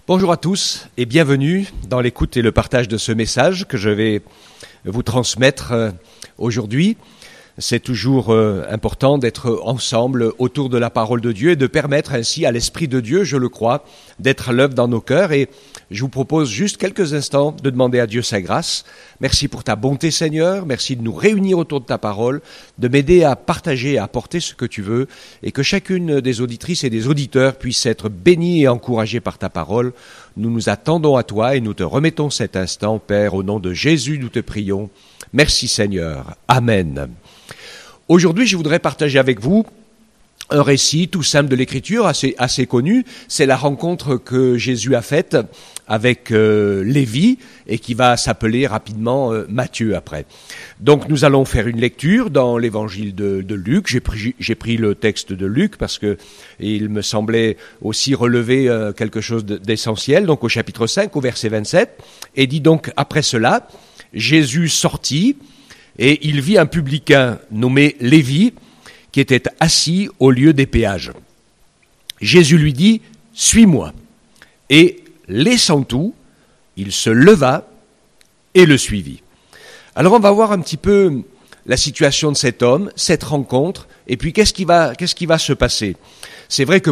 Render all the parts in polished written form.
Bonjour à tous et bienvenue dans l'écoute et le partage de ce message que je vais vous transmettre aujourd'hui. C'est toujours important d'être ensemble autour de la parole de Dieu et de permettre ainsi à l'Esprit de Dieu, je le crois, d'être à l'œuvre dans nos cœurs. Et je vous propose juste quelques instants de demander à Dieu sa grâce. Merci pour ta bonté, Seigneur. Merci de nous réunir autour de ta parole, de m'aider à partager, à apporter ce que tu veux et que chacune des auditrices et des auditeurs puisse être bénie et encouragée par ta parole. Nous nous attendons à toi et nous te remettons cet instant, Père, au nom de Jésus, nous te prions. Merci, Seigneur. Amen. Aujourd'hui, je voudrais partager avec vous un récit tout simple de l'Écriture, assez connu. C'est la rencontre que Jésus a faite avec Lévi et qui va s'appeler rapidement Matthieu après. Donc nous allons faire une lecture dans l'évangile de Luc. J'ai pris le texte de Luc parce que il me semblait aussi relever quelque chose d'essentiel. Donc au chapitre 5, au verset 27, et dit donc après cela, Jésus sortit et il vit un publicain nommé Lévi qui était assis au lieu des péages. Jésus lui dit « Suis-moi ». Et laissant tout, il se leva et le suivit. Alors on va voir un petit peu la situation de cet homme, cette rencontre, et puis qu'est-ce qui va se passer. C'est vrai que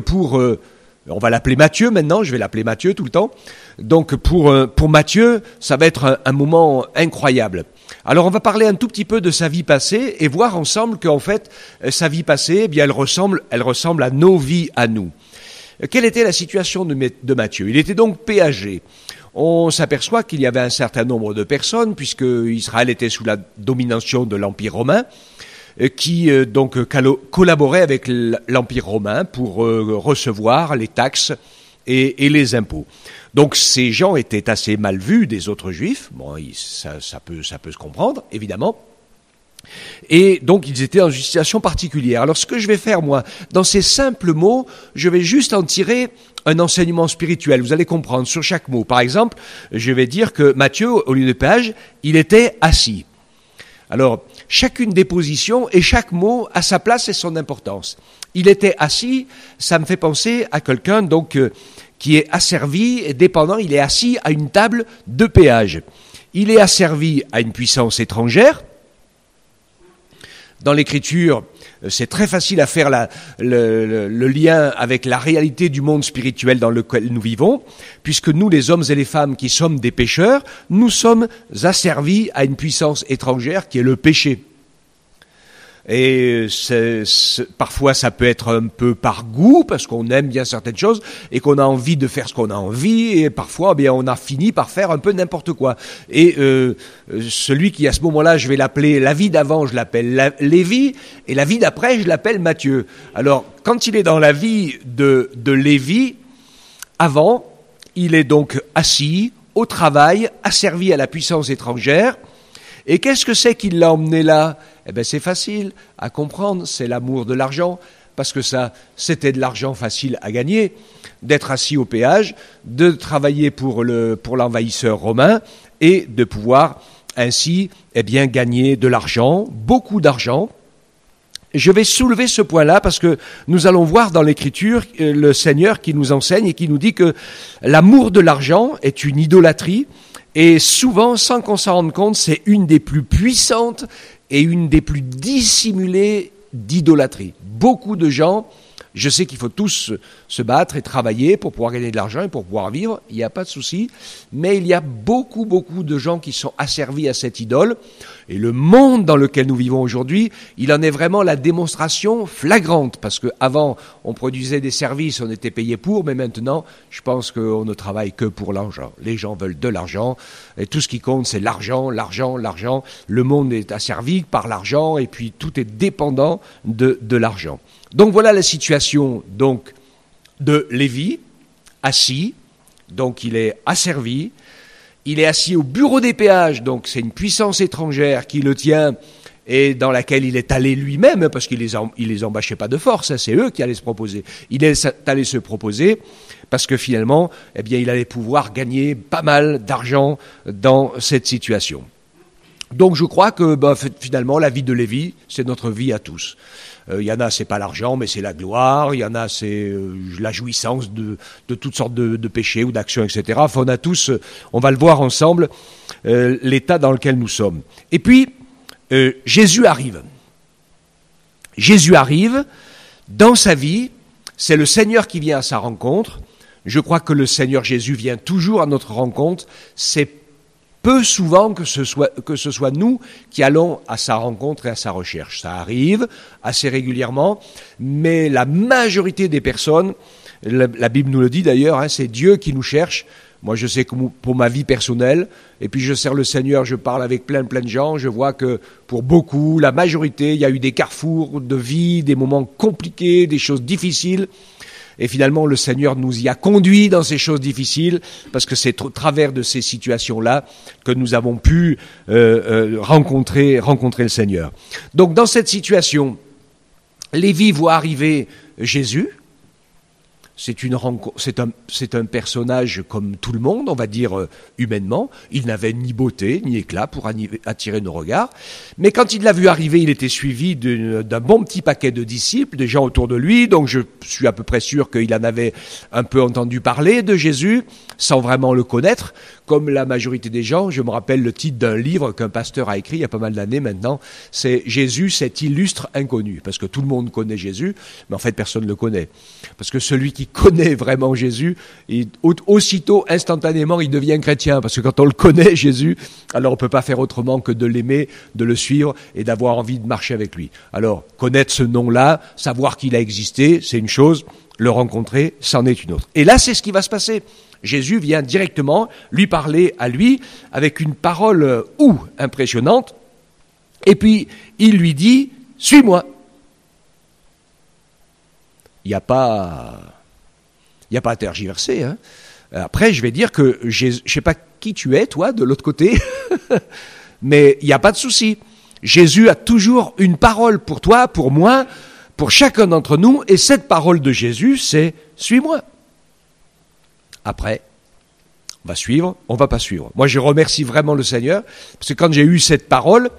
on va l'appeler Matthieu maintenant, je vais l'appeler Matthieu tout le temps. Donc pour Matthieu, ça va être un moment incroyable. Alors on va parler un tout petit peu de sa vie passée et voir ensemble qu'en fait, sa vie passée, eh bien, elle ressemble à nos vies à nous. Quelle était la situation de Matthieu ? Il était donc péagé. On s'aperçoit qu'il y avait un certain nombre de personnes, puisque Israël était sous la domination de l'Empire romain, qui donc collaboraient avec l'Empire romain pour recevoir les taxes et les impôts. Donc ces gens étaient assez mal vus des autres juifs, bon, ça peut se comprendre, évidemment. Et donc ils étaient dans une situation particulière. Alors ce que je vais faire moi, dans ces simples mots, je vais juste en tirer un enseignement spirituel, vous allez comprendre sur chaque mot. Par exemple, je vais dire que Matthieu, au lieu de péage, il était assis. Alors, chacune des positions et chaque mot a sa place et son importance. Il était assis, ça me fait penser à quelqu'un donc qui est asservi et dépendant, il est assis à une table de péage. Il est asservi à une puissance étrangère. Dans l'Écriture, c'est très facile à faire le lien avec la réalité du monde spirituel dans lequel nous vivons, puisque nous, les hommes et les femmes qui sommes des pécheurs, nous sommes asservis à une puissance étrangère qui est le péché. Et parfois ça peut être un peu par goût, parce qu'on aime bien certaines choses, et qu'on a envie de faire ce qu'on a envie, et parfois bien, on a fini par faire un peu n'importe quoi. Et celui qui à ce moment-là, je vais l'appeler, la vie d'avant, je l'appelle Lévi, et la vie d'après, je l'appelle Matthieu. Alors, quand il est dans la vie de Lévi, avant, il est donc assis, au travail, asservi à la puissance étrangère. Et qu'est-ce que c'est qui l'a emmené là ? Eh bien, c'est facile à comprendre, c'est l'amour de l'argent, parce que ça, c'était de l'argent facile à gagner, d'être assis au péage, de travailler pour l'envahisseur romain et de pouvoir ainsi, eh bien, gagner de l'argent, beaucoup d'argent. Je vais soulever ce point-là parce que nous allons voir dans l'Écriture le Seigneur qui nous enseigne et qui nous dit que l'amour de l'argent est une idolâtrie. Et souvent, sans qu'on s'en rende compte, c'est une des plus puissantes et une des plus dissimulées d'idolâtrie. Beaucoup de gens, je sais qu'il faut tous se battre et travailler pour pouvoir gagner de l'argent et pour pouvoir vivre, il n'y a pas de souci, mais il y a beaucoup de gens qui sont asservis à cette idole. Et le monde dans lequel nous vivons aujourd'hui, il en est vraiment la démonstration flagrante, parce qu'avant, on produisait des services, on était payé pour, mais maintenant, je pense qu'on ne travaille que pour l'argent. Les gens veulent de l'argent, et tout ce qui compte, c'est l'argent. Le monde est asservi par l'argent, et puis tout est dépendant de l'argent. Donc voilà la situation donc de Lévi, assis, donc il est asservi, il est assis au bureau des péages, donc c'est une puissance étrangère qui le tient et dans laquelle il est allé lui-même, parce qu'il les embâchait pas de force, hein, c'est eux qui allaient se proposer. Il est allé se proposer parce que finalement, eh bien, il allait pouvoir gagner pas mal d'argent dans cette situation. Donc je crois que finalement la vie de Lévi, c'est notre vie à tous. Il y en a, c'est pas l'argent, mais c'est la gloire. Il y en a, c'est la jouissance de toutes sortes de péchés ou d'actions, etc. Enfin, on a tous, on va le voir ensemble, l'état dans lequel nous sommes. Et puis, Jésus arrive. Jésus arrive dans sa vie. C'est le Seigneur qui vient à sa rencontre. Je crois que le Seigneur Jésus vient toujours à notre rencontre. C'est peu souvent que ce soit nous qui allons à sa rencontre et à sa recherche. Ça arrive assez régulièrement, mais la majorité des personnes, la Bible nous le dit d'ailleurs, c'est Dieu qui nous cherche. Moi, je sais que pour ma vie personnelle, et puis je sers le Seigneur, je parle avec plein de gens, je vois que pour beaucoup, la majorité, il y a eu des carrefours de vie, des moments compliqués, des choses difficiles. Et finalement, le Seigneur nous y a conduits dans ces choses difficiles, parce que c'est au travers de ces situations-là que nous avons pu rencontrer le Seigneur. Donc, dans cette situation, Lévi voit arriver Jésus. C'est un personnage comme tout le monde, on va dire humainement. Il n'avait ni beauté, ni éclat pour attirer nos regards. Mais quand il l'a vu arriver, il était suivi d'un bon petit paquet de disciples, des gens autour de lui. Donc je suis à peu près sûr qu'il en avait un peu entendu parler de Jésus, sans vraiment le connaître. Comme la majorité des gens, je me rappelle le titre d'un livre qu'un pasteur a écrit il y a pas mal d'années maintenant, c'est « Jésus, cet illustre inconnu ». Parce que tout le monde connaît Jésus, mais en fait personne ne le connaît. Parce que celui qui connaît vraiment Jésus, aussitôt, instantanément, il devient chrétien. Parce que quand on le connaît, Jésus, alors on ne peut pas faire autrement que de l'aimer, de le suivre et d'avoir envie de marcher avec lui. Alors, connaître ce nom-là, savoir qu'il a existé, c'est une chose, le rencontrer, c'en est une autre. Et là, c'est ce qui va se passer. Jésus vient directement lui parler à lui avec une parole impressionnante. Et puis, il lui dit, « Suis-moi ». Il n'y a pas à tergiverser. Hein. Après, je vais dire que je ne sais pas qui tu es, toi, de l'autre côté, mais il n'y a pas de souci. Jésus a toujours une parole pour toi, pour moi, pour chacun d'entre nous, et cette parole de Jésus, c'est « Suis-moi ». Après, on va suivre, on ne va pas suivre. Moi, je remercie vraiment le Seigneur, parce que quand j'ai eu cette parole,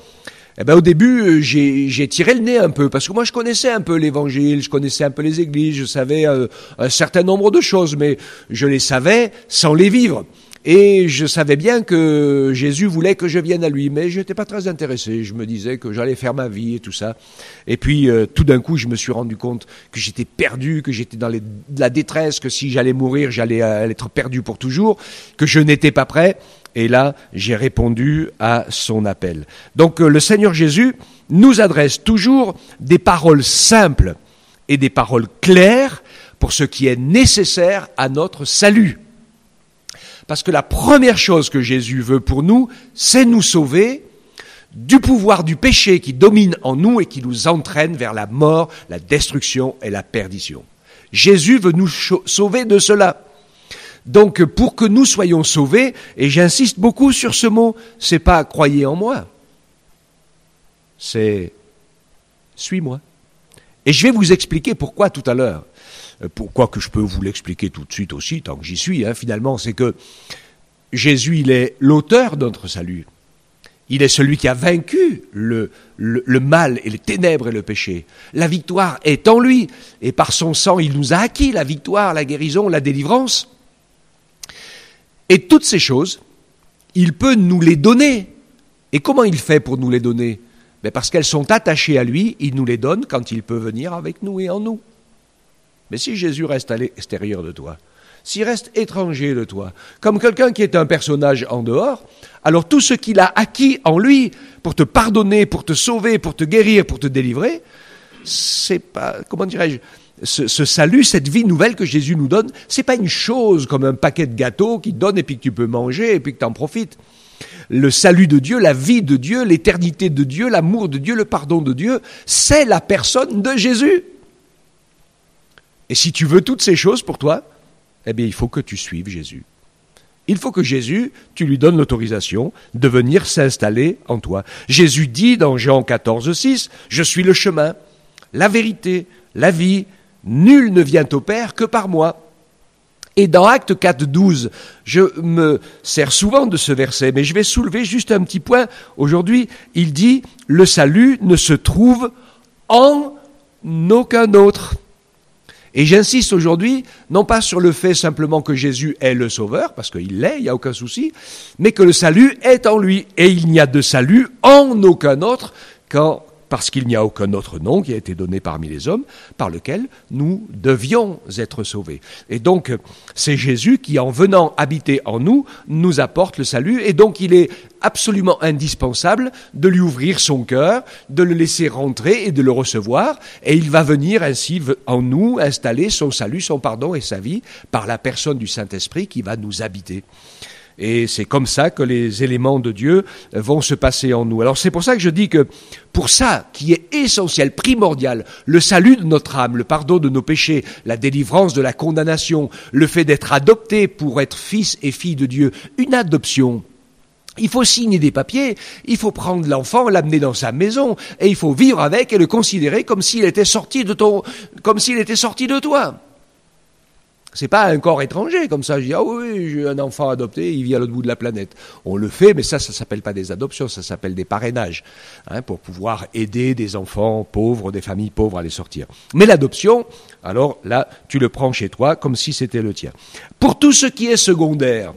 au début, j'ai tiré le nez un peu, parce que moi, je connaissais un peu l'Évangile, je connaissais un peu les églises, je savais un certain nombre de choses, mais je les savais sans les vivre. Et je savais bien que Jésus voulait que je vienne à lui, mais je n'étais pas très intéressé. Je me disais que j'allais faire ma vie et tout ça. Et puis, tout d'un coup, je me suis rendu compte que j'étais perdu, que j'étais dans la détresse, que si j'allais mourir, j'allais être perdu pour toujours, que je n'étais pas prêt. Et là, j'ai répondu à son appel. Donc, le Seigneur Jésus nous adresse toujours des paroles simples et des paroles claires pour ce qui est nécessaire à notre salut. Parce que la première chose que Jésus veut pour nous, c'est nous sauver du pouvoir du péché qui domine en nous et qui nous entraîne vers la mort, la destruction et la perdition. Jésus veut nous sauver de cela. Donc, pour que nous soyons sauvés, et j'insiste beaucoup sur ce mot, c'est pas croyez en moi, c'est suis-moi. Et je vais vous expliquer pourquoi tout à l'heure. Pourquoi que je peux vous l'expliquer tout de suite aussi, tant que j'y suis, finalement, c'est que Jésus, il est l'auteur de notre salut. Il est celui qui a vaincu le mal et les ténèbres et le péché. La victoire est en lui, et par son sang, il nous a acquis la victoire, la guérison, la délivrance. Et toutes ces choses, il peut nous les donner. Et comment il fait pour nous les donner ? Parce qu'elles sont attachées à lui, il nous les donne quand il peut venir avec nous et en nous. Mais si Jésus reste à l'extérieur de toi, s'il reste étranger de toi, comme quelqu'un qui est un personnage en dehors, alors tout ce qu'il a acquis en lui pour te pardonner, pour te sauver, pour te guérir, pour te délivrer, c'est pas, comment dirais-je, ce salut, cette vie nouvelle que Jésus nous donne, c'est pas une chose comme un paquet de gâteaux qu'il te donne et puis que tu peux manger et puis que tu en profites. Le salut de Dieu, la vie de Dieu, l'éternité de Dieu, l'amour de Dieu, le pardon de Dieu, c'est la personne de Jésus. Et si tu veux toutes ces choses pour toi, eh bien, il faut que tu suives Jésus. Il faut que Jésus, tu lui donnes l'autorisation de venir s'installer en toi. Jésus dit dans Jean 14, 6, « Je suis le chemin, la vérité, la vie, nul ne vient au Père que par moi. » Et dans Actes 4:12, je me sers souvent de ce verset, mais je vais soulever juste un petit point. Aujourd'hui, il dit « Le salut ne se trouve en aucun autre ». Et j'insiste aujourd'hui, non pas sur le fait simplement que Jésus est le Sauveur, parce qu'il l'est, il n'y a aucun souci, mais que le salut est en lui. Et il n'y a de salut en aucun autre parce qu'il n'y a aucun autre nom qui a été donné parmi les hommes par lequel nous devions être sauvés. Et donc, c'est Jésus qui, en venant habiter en nous, nous apporte le salut. Et donc, il est absolument indispensable de lui ouvrir son cœur, de le laisser rentrer et de le recevoir. Et il va venir ainsi en nous installer son salut, son pardon et sa vie par la personne du Saint-Esprit qui va nous habiter. Et c'est comme ça que les éléments de Dieu vont se passer en nous. Alors c'est pour ça que je dis que pour ça qui est essentiel, primordial, le salut de notre âme, le pardon de nos péchés, la délivrance de la condamnation, le fait d'être adopté pour être fils et fille de Dieu, une adoption. Il faut signer des papiers, il faut prendre l'enfant, l'amener dans sa maison, et il faut vivre avec et le considérer comme s'il était sorti de toi. C'est pas un corps étranger, comme ça, je dis, ah oui, j'ai un enfant adopté, il vit à l'autre bout de la planète. On le fait, mais ça s'appelle pas des adoptions, ça s'appelle des parrainages, pour pouvoir aider des enfants pauvres, des familles pauvres à les sortir. Mais l'adoption, alors là, tu le prends chez toi, comme si c'était le tien. Pour tout ce qui est secondaire,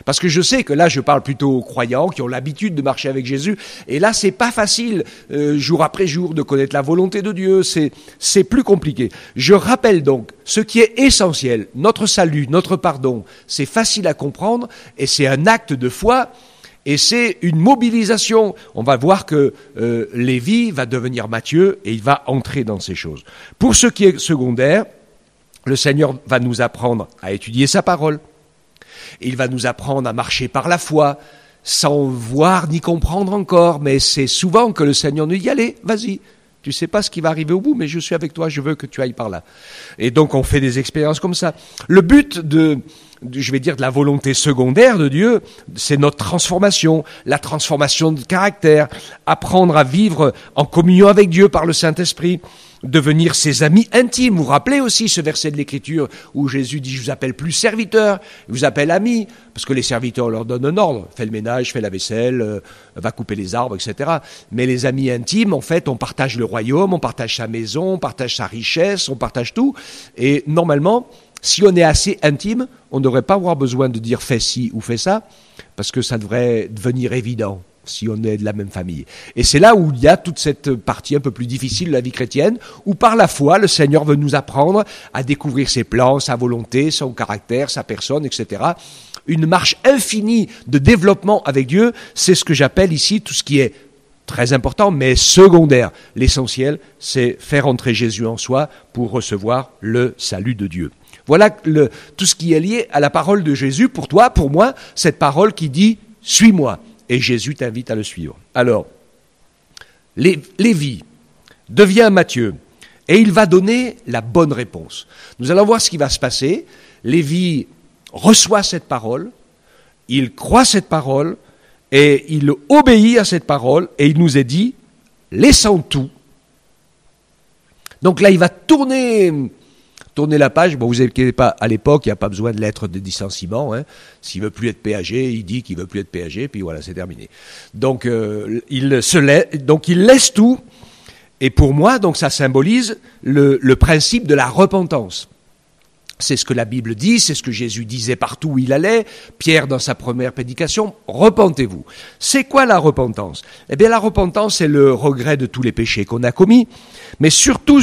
parce que je sais que là, je parle plutôt aux croyants qui ont l'habitude de marcher avec Jésus. Et là, c'est pas facile, jour après jour, de connaître la volonté de Dieu. C'est plus compliqué. Je rappelle donc ce qui est essentiel. Notre salut, notre pardon, c'est facile à comprendre et c'est un acte de foi. Et c'est une mobilisation. On va voir que Lévi va devenir Matthieu et il va entrer dans ces choses. Pour ce qui est secondaire, le Seigneur va nous apprendre à étudier sa parole. Il va nous apprendre à marcher par la foi, sans voir ni comprendre encore, mais c'est souvent que le Seigneur nous dit, allez, vas-y, tu sais pas ce qui va arriver au bout, mais je suis avec toi, je veux que tu ailles par là. Et donc on fait des expériences comme ça. Le but de la volonté secondaire de Dieu, c'est notre transformation, la transformation de caractère, apprendre à vivre en communion avec Dieu par le Saint-Esprit, devenir ses amis intimes. Vous vous rappelez aussi ce verset de l'Écriture où Jésus dit « Je vous appelle plus serviteurs, je vous appelle amis », parce que les serviteurs leur donnent un ordre, fais le ménage, fais la vaisselle, va couper les arbres, etc. Mais les amis intimes, en fait, on partage le royaume, on partage sa maison, on partage sa richesse, on partage tout. Et normalement, si on est assez intime, on ne devrait pas avoir besoin de dire « fais ci » ou « fais ça », parce que ça devrait devenir évident si on est de la même famille. Et c'est là où il y a toute cette partie un peu plus difficile de la vie chrétienne, où par la foi, le Seigneur veut nous apprendre à découvrir ses plans, sa volonté, son caractère, sa personne, etc. Une marche infinie de développement avec Dieu, c'est ce que j'appelle ici tout ce qui est très important, mais secondaire. L'essentiel, c'est faire entrer Jésus en soi pour recevoir le salut de Dieu. Voilà tout ce qui est lié à la parole de Jésus pour toi, pour moi, cette parole qui dit « Suis-moi ». Et Jésus t'invite à le suivre. Alors, Lévi devient Matthieu et il va donner la bonne réponse. Nous allons voir ce qui va se passer. Lévi reçoit cette parole, il croit cette parole et il obéit à cette parole et il nous est dit, laissant tout. Donc là, il va tourner la page. Bon, vous inquiétez pas, à l'époque, il n'y a pas besoin de lettre de licenciement. S'il veut plus être péagé, il dit qu'il veut plus être péagé, puis voilà, c'est terminé. Donc, il laisse tout. Et pour moi, donc, ça symbolise le principe de la repentance. C'est ce que la Bible dit, c'est ce que Jésus disait partout où il allait. Pierre, dans sa première prédication, repentez-vous. C'est quoi la repentance ? Eh bien, la repentance, c'est le regret de tous les péchés qu'on a commis, mais surtout,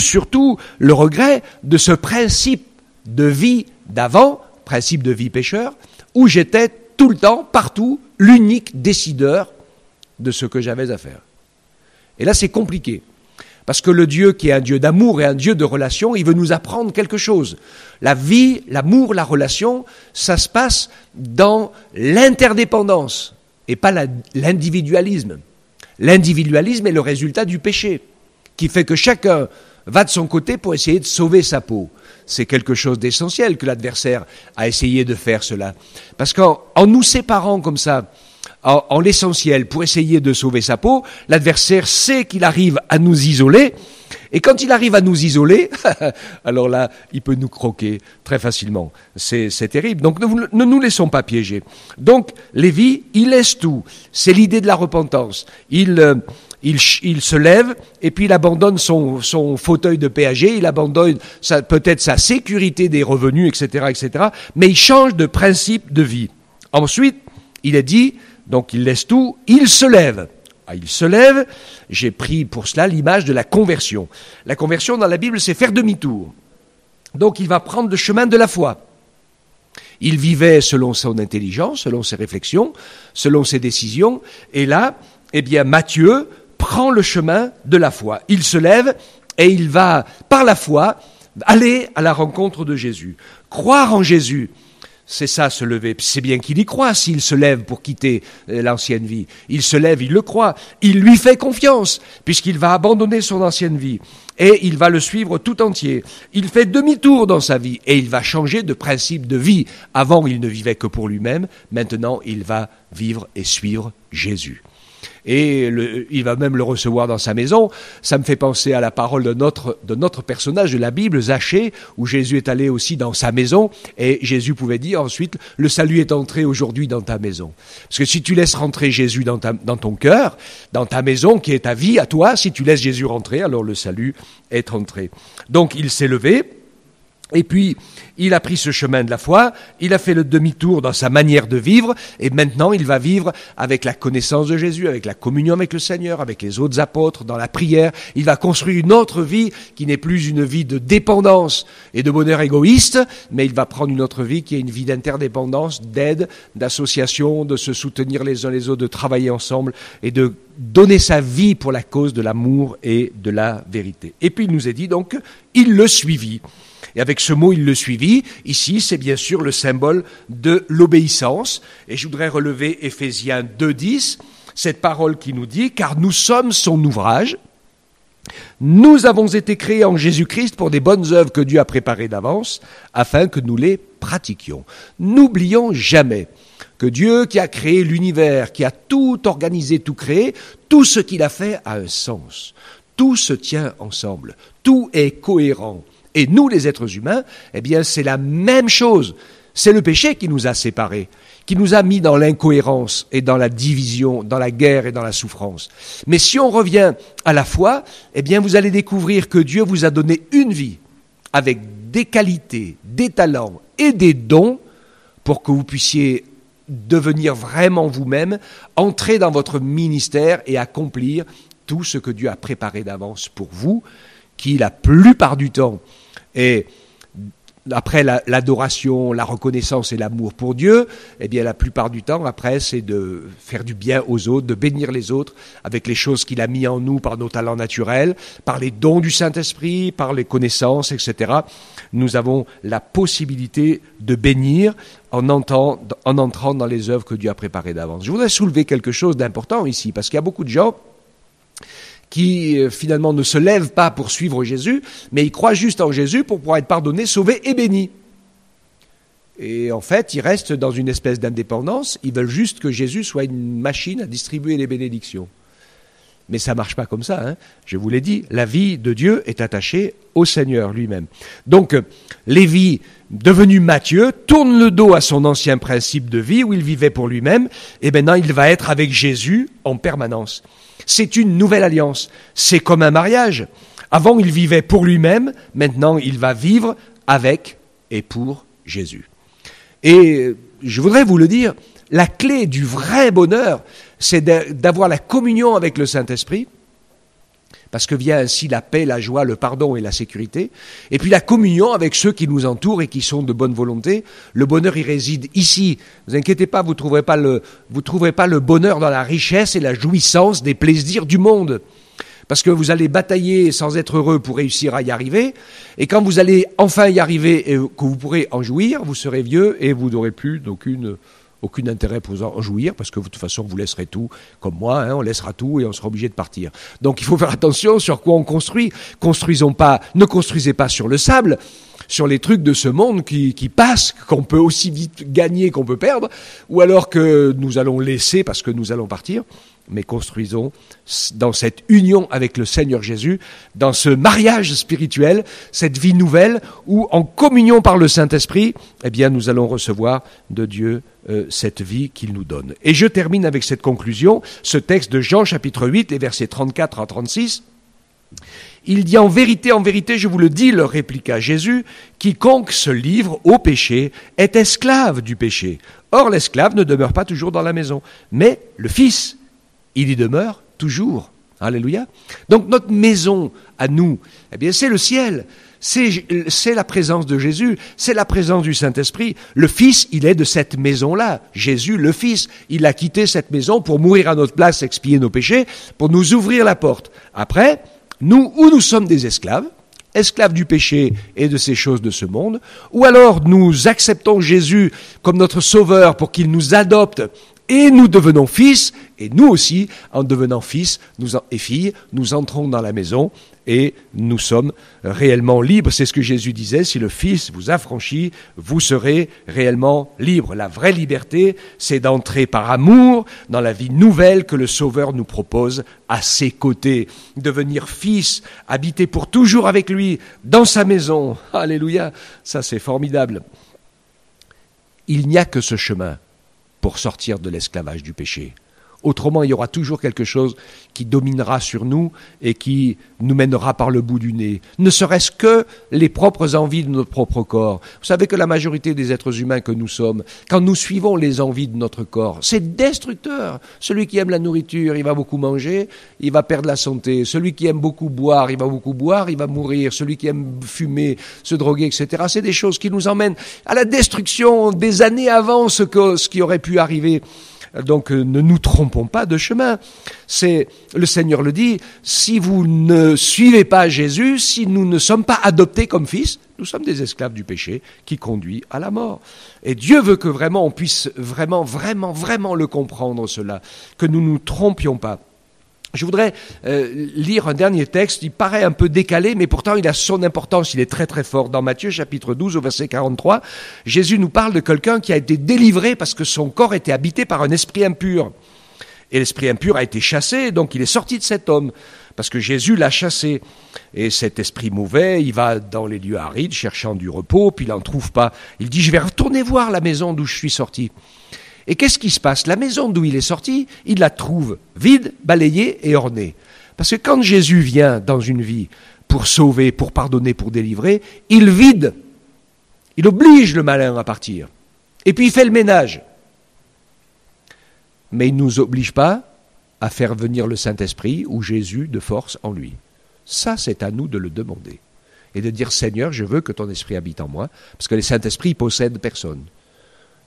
le regret de ce principe de vie d'avant, principe de vie pécheur, où j'étais tout le temps, partout, l'unique décideur de ce que j'avais à faire. Et là, c'est compliqué. Parce que le Dieu qui est un Dieu d'amour et un Dieu de relation, il veut nous apprendre quelque chose. La vie, l'amour, la relation, ça se passe dans l'interdépendance et pas l'individualisme. L'individualisme est le résultat du péché, qui fait que chacun va de son côté pour essayer de sauver sa peau. C'est quelque chose d'essentiel que l'adversaire a essayé de faire cela. Parce qu'en nous séparant comme ça, en l'essentiel, pour essayer de sauver sa peau, l'adversaire sait qu'il arrive à nous isoler Et quand il arrive à nous isoler, alors là, il peut nous croquer très facilement. C'est terrible. Donc ne nous laissons pas piéger. Donc Lévi, il laisse tout. C'est l'idée de la repentance. Il se lève et puis il abandonne son fauteuil de péager, il abandonne peut-être sa sécurité des revenus, etc., mais il change de principe de vie. Ensuite, il est dit, donc il laisse tout, il se lève. Il se lève, j'ai pris pour cela l'image de la conversion. La conversion dans la Bible, c'est faire demi-tour. Donc il va prendre le chemin de la foi. Il vivait selon son intelligence, selon ses réflexions, selon ses décisions, et là, eh bien, Matthieu prend le chemin de la foi. Il se lève et il va, par la foi, aller à la rencontre de Jésus. Croire en Jésus, c'est ça, se lever. C'est bien qu'il y croit s'il se lève pour quitter l'ancienne vie. Il se lève, il le croit. Il lui fait confiance, puisqu'il va abandonner son ancienne vie. Et il va le suivre tout entier. Il fait demi-tour dans sa vie et il va changer de principe de vie. Avant, il ne vivait que pour lui-même. Maintenant, il va vivre et suivre Jésus. Et il va même le recevoir dans sa maison. Ça me fait penser à la parole de notre personnage de la Bible, Zachée, où Jésus est allé aussi dans sa maison, et Jésus pouvait dire ensuite, le salut est entré aujourd'hui dans ta maison. Parce que si tu laisses rentrer Jésus dans ton cœur, dans ta maison qui est ta vie à toi, si tu laisses Jésus rentrer, alors le salut est entré. Donc il s'est levé, et puis, il a pris ce chemin de la foi, il a fait le demi-tour dans sa manière de vivre, et maintenant il va vivre avec la connaissance de Jésus, avec la communion avec le Seigneur, avec les autres apôtres, dans la prière. Il va construire une autre vie qui n'est plus une vie de dépendance et de bonheur égoïste, mais il va prendre une autre vie qui est une vie d'interdépendance, d'aide, d'association, de se soutenir les uns les autres, de travailler ensemble et de donner sa vie pour la cause de l'amour et de la vérité. Et puis il nous est dit donc, il le suivit. Et avec ce mot, il le suivit. Ici, c'est bien sûr le symbole de l'obéissance. Et je voudrais relever Éphésiens 2:10, cette parole qui nous dit « Car nous sommes son ouvrage, nous avons été créés en Jésus-Christ pour des bonnes œuvres que Dieu a préparées d'avance, afin que nous les pratiquions. » N'oublions jamais que Dieu qui a créé l'univers, qui a tout organisé, tout créé, tout ce qu'il a fait a un sens. Tout se tient ensemble. Tout est cohérent. Et nous, les êtres humains, eh bien, c'est la même chose. C'est le péché qui nous a séparés, qui nous a mis dans l'incohérence et dans la division, dans la guerre et dans la souffrance. Mais si on revient à la foi, eh bien, vous allez découvrir que Dieu vous a donné une vie avec des qualités, des talents et des dons pour que vous puissiez devenir vraiment vous-même, entrer dans votre ministère et accomplir tout ce que Dieu a préparé d'avance pour vous, qui la plupart du temps est, après l'adoration, la reconnaissance et l'amour pour Dieu, eh bien la plupart du temps, après, c'est de faire du bien aux autres, de bénir les autres avec les choses qu'il a mis en nous par nos talents naturels, par les dons du Saint-Esprit, par les connaissances, etc. Nous avons la possibilité de bénir en entrant dans les œuvres que Dieu a préparées d'avance. Je voudrais soulever quelque chose d'important ici, parce qu'il y a beaucoup de gens qui finalement ne se lèvent pas pour suivre Jésus, mais ils croient juste en Jésus pour pouvoir être pardonnés, sauvés et bénis. Et en fait, ils restent dans une espèce d'indépendance, ils veulent juste que Jésus soit une machine à distribuer les bénédictions. Mais ça ne marche pas comme ça, hein. Je vous l'ai dit, la vie de Dieu est attachée au Seigneur lui-même. Donc, Lévi, devenu Matthieu, tourne le dos à son ancien principe de vie où il vivait pour lui-même, et maintenant il va être avec Jésus en permanence. C'est une nouvelle alliance. C'est comme un mariage. Avant, il vivait pour lui-même. Maintenant, il va vivre avec et pour Jésus. Et je voudrais vous le dire, la clé du vrai bonheur, c'est d'avoir la communion avec le Saint-Esprit, parce que vient ainsi la paix, la joie, le pardon et la sécurité. Et puis la communion avec ceux qui nous entourent et qui sont de bonne volonté. Le bonheur y réside ici. Ne vous inquiétez pas, vous trouverez pas le bonheur dans la richesse et la jouissance des plaisirs du monde. Parce que vous allez batailler sans être heureux pour réussir à y arriver. Et quand vous allez enfin y arriver et que vous pourrez en jouir, vous serez vieux et vous n'aurez plus aucun intérêt pour en jouir, parce que de toute façon, vous laisserez tout, comme moi, on laissera tout et on sera obligé de partir. Donc il faut faire attention sur quoi on construit. Ne construisez pas sur le sable, sur les trucs de ce monde qui passent, qu'on peut aussi vite gagner qu'on peut perdre, ou alors que nous allons laisser parce que nous allons partir. mais construisons dans cette union avec le Seigneur Jésus, dans ce mariage spirituel, cette vie nouvelle où, en communion par le Saint-Esprit, eh bien, nous allons recevoir de Dieu cette vie qu'il nous donne. Et je termine avec cette conclusion, ce texte de Jean chapitre 8, les versets 34 à 36. Il dit en vérité, je vous le dis, leur répliqua Jésus, quiconque se livre au péché est esclave du péché. Or, l'esclave ne demeure pas toujours dans la maison, mais le Fils, il y demeure toujours. Alléluia. Donc notre maison à nous, eh bien c'est le ciel. C'est la présence de Jésus, c'est la présence du Saint-Esprit. Le Fils, il est de cette maison-là. Jésus, le Fils, il a quitté cette maison pour mourir à notre place, expier nos péchés, pour nous ouvrir la porte. Après, nous sommes des esclaves du péché et de ces choses de ce monde, ou alors nous acceptons Jésus comme notre sauveur pour qu'il nous adopte et nous devenons fils, et nous aussi, en devenant fils et filles, nous entrons dans la maison et nous sommes réellement libres. C'est ce que Jésus disait, si le Fils vous affranchit, vous serez réellement libres. La vraie liberté, c'est d'entrer par amour dans la vie nouvelle que le Sauveur nous propose à ses côtés. Devenir fils, habiter pour toujours avec lui, dans sa maison. Alléluia, ça c'est formidable. Il n'y a que ce chemin pour sortir de l'esclavage du péché. Autrement, il y aura toujours quelque chose qui dominera sur nous et qui nous mènera par le bout du nez. Ne serait-ce que les propres envies de notre propre corps. Vous savez que la majorité des êtres humains que nous sommes, quand nous suivons les envies de notre corps, c'est destructeur. Celui qui aime la nourriture, il va beaucoup manger, il va perdre la santé. Celui qui aime beaucoup boire, il va beaucoup boire, il va mourir. Celui qui aime fumer, se droguer, etc. C'est des choses qui nous emmènent à la destruction des années avant ce qui aurait pu arriver. Donc ne nous trompons pas de chemin. Le Seigneur le dit, si vous ne suivez pas Jésus, si nous ne sommes pas adoptés comme fils, nous sommes des esclaves du péché qui conduit à la mort. Et Dieu veut que vraiment on puisse vraiment le comprendre cela, que nous ne nous trompions pas. Je voudrais lire un dernier texte, il paraît un peu décalé, mais pourtant il a son importance, il est très très fort. Dans Matthieu chapitre 12 au verset 43, Jésus nous parle de quelqu'un qui a été délivré parce que son corps était habité par un esprit impur. Et l'esprit impur a été chassé, donc il est sorti de cet homme, parce que Jésus l'a chassé. Et cet esprit mauvais, il va dans les lieux arides cherchant du repos, puis il n'en trouve pas. Il dit, je vais retourner voir la maison d'où je suis sorti. Et qu'est-ce qui se passe? La maison d'où il est sorti, il la trouve vide, balayée et ornée. Parce que quand Jésus vient dans une vie pour sauver, pour pardonner, pour délivrer, il vide. Il oblige le malin à partir. Et puis il fait le ménage. Mais il ne nous oblige pas à faire venir le Saint-Esprit ou Jésus de force en lui. Ça, c'est à nous de le demander. Et de dire, Seigneur, je veux que ton esprit habite en moi. Parce que le Saint-Esprit, il possède personne.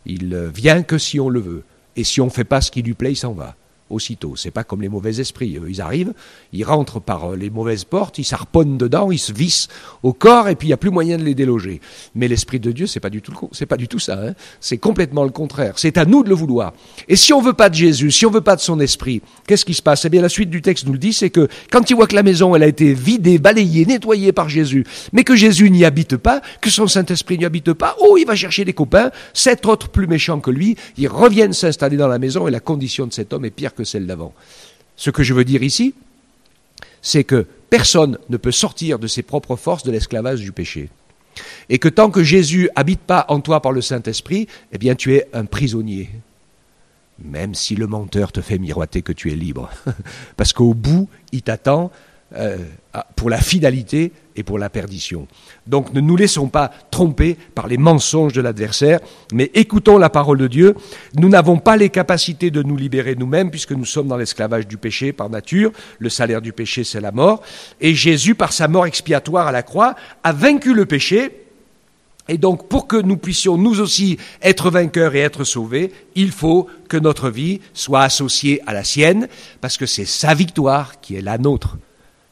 Il vient que si on le veut. Et si on ne fait pas ce qui lui plaît, il s'en va. Aussitôt. C'est pas comme les mauvais esprits. Ils arrivent, ils rentrent par les mauvaises portes, ils s'harponnent dedans, ils se vissent au corps et puis il n'y a plus moyen de les déloger. Mais l'Esprit de Dieu, c'est pas du tout ça. Hein. C'est complètement le contraire. C'est à nous de le vouloir. Et si on veut pas de Jésus, si on veut pas de son Esprit, qu'est-ce qui se passe? Eh bien, la suite du texte nous le dit, c'est que quand il voit que la maison, elle a été vidée, balayée, nettoyée par Jésus, mais que Jésus n'y habite pas, que son Saint-Esprit n'y habite pas, il va chercher des copains, 7 autres plus méchants que lui, ils reviennent s'installer dans la maison et la condition de cet homme est pire que celle d'avant. Ce que je veux dire ici, c'est que personne ne peut sortir de ses propres forces de l'esclavage du péché. Et que tant que Jésus habite pas en toi par le Saint-Esprit, eh bien tu es un prisonnier. Même si le menteur te fait miroiter que tu es libre. Parce qu'au bout, il t'attend pour la fidélité et pour la perdition. Donc ne nous laissons pas tromper par les mensonges de l'adversaire, mais écoutons la parole de Dieu. Nous n'avons pas les capacités de nous libérer nous-mêmes puisque nous sommes dans l'esclavage du péché par nature. Le salaire du péché, c'est la mort. Et Jésus, par sa mort expiatoire à la croix, a vaincu le péché. Et donc, pour que nous puissions nous aussi être vainqueurs et être sauvés, il faut que notre vie soit associée à la sienne, parce que c'est sa victoire qui est la nôtre.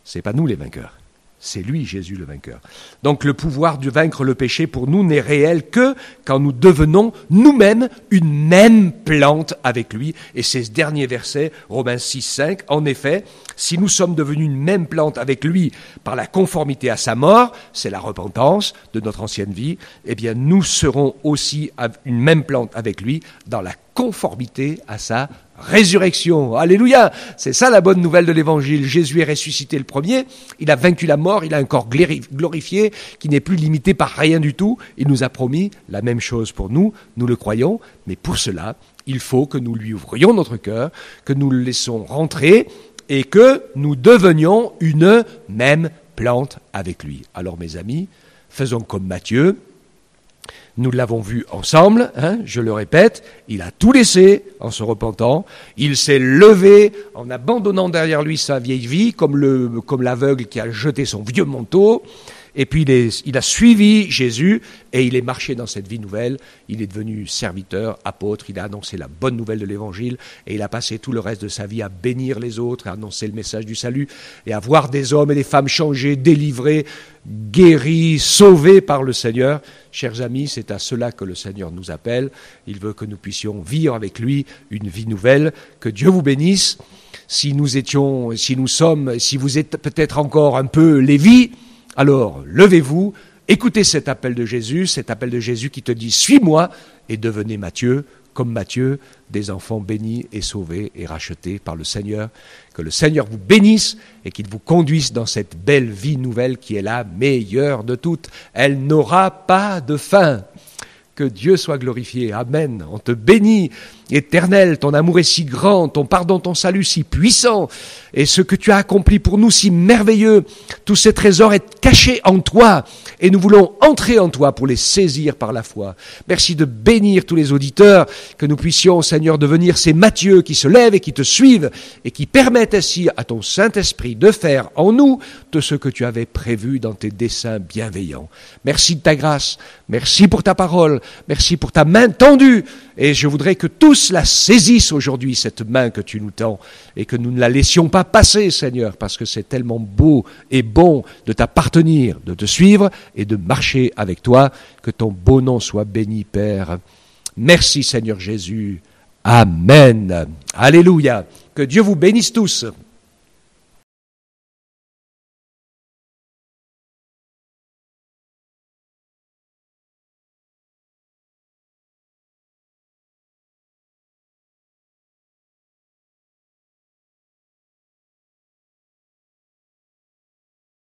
C'est pas nous les vainqueurs. C'est lui, Jésus, le vainqueur. Donc le pouvoir de vaincre le péché pour nous n'est réel que quand nous devenons nous-mêmes une même plante avec lui. Et c'est ce dernier verset, Romains 6, 5. En effet, si nous sommes devenus une même plante avec lui par la conformité à sa mort, c'est la repentance de notre ancienne vie, eh bien nous serons aussi une même plante avec lui dans la conformité à sa résurrection. Alléluia! C'est ça la bonne nouvelle de l'Évangile. Jésus est ressuscité le premier, il a vaincu la mort, il a un corps glorifié qui n'est plus limité par rien du tout. Il nous a promis la même chose pour nous, nous le croyons, mais pour cela, il faut que nous lui ouvrions notre cœur, que nous le laissons rentrer et que nous devenions une même plante avec lui. Alors mes amis, faisons comme Matthieu. Nous l'avons vu ensemble, je le répète, il a tout laissé en se repentant, il s'est levé en abandonnant derrière lui sa vieille vie, comme l'aveugle qui a jeté son vieux manteau, et puis il a suivi Jésus et il est marché dans cette vie nouvelle, il est devenu serviteur, apôtre, il a annoncé la bonne nouvelle de l'Évangile et il a passé tout le reste de sa vie à bénir les autres, à annoncer le message du salut et à voir des hommes et des femmes changés, délivrés, guéris, sauvés par le Seigneur. Chers amis, c'est à cela que le Seigneur nous appelle. Il veut que nous puissions vivre avec lui une vie nouvelle. Que Dieu vous bénisse. Si vous êtes peut-être encore un peu Lévi, alors levez-vous, écoutez cet appel de Jésus qui te dit « Suis-moi » et devenez Matthieu, comme Matthieu, des enfants bénis et sauvés et rachetés par le Seigneur. Que le Seigneur vous bénisse et qu'il vous conduise dans cette belle vie nouvelle qui est la meilleure de toutes. Elle n'aura pas de fin. Que Dieu soit glorifié. Amen. On te bénit, Éternel, ton amour est si grand, ton pardon, ton salut si puissant, et ce que tu as accompli pour nous si merveilleux. Tous ces trésors est cachés en toi, et nous voulons entrer en toi pour les saisir par la foi. Merci de bénir tous les auditeurs, que nous puissions, Seigneur, devenir ces Matthieu qui se lèvent et qui te suivent, et qui permettent ainsi à ton Saint-Esprit de faire en nous tout ce que tu avais prévu dans tes desseins bienveillants. Merci de ta grâce, merci pour ta parole, merci pour ta main tendue, et je voudrais que tous la saisissent aujourd'hui, cette main que tu nous tends, et que nous ne la laissions pas passer, Seigneur, parce que c'est tellement beau et bon de t'appartenir, de te suivre et de marcher avec toi. Que ton beau nom soit béni, Père. Merci, Seigneur Jésus. Amen. Alléluia. Que Dieu vous bénisse tous.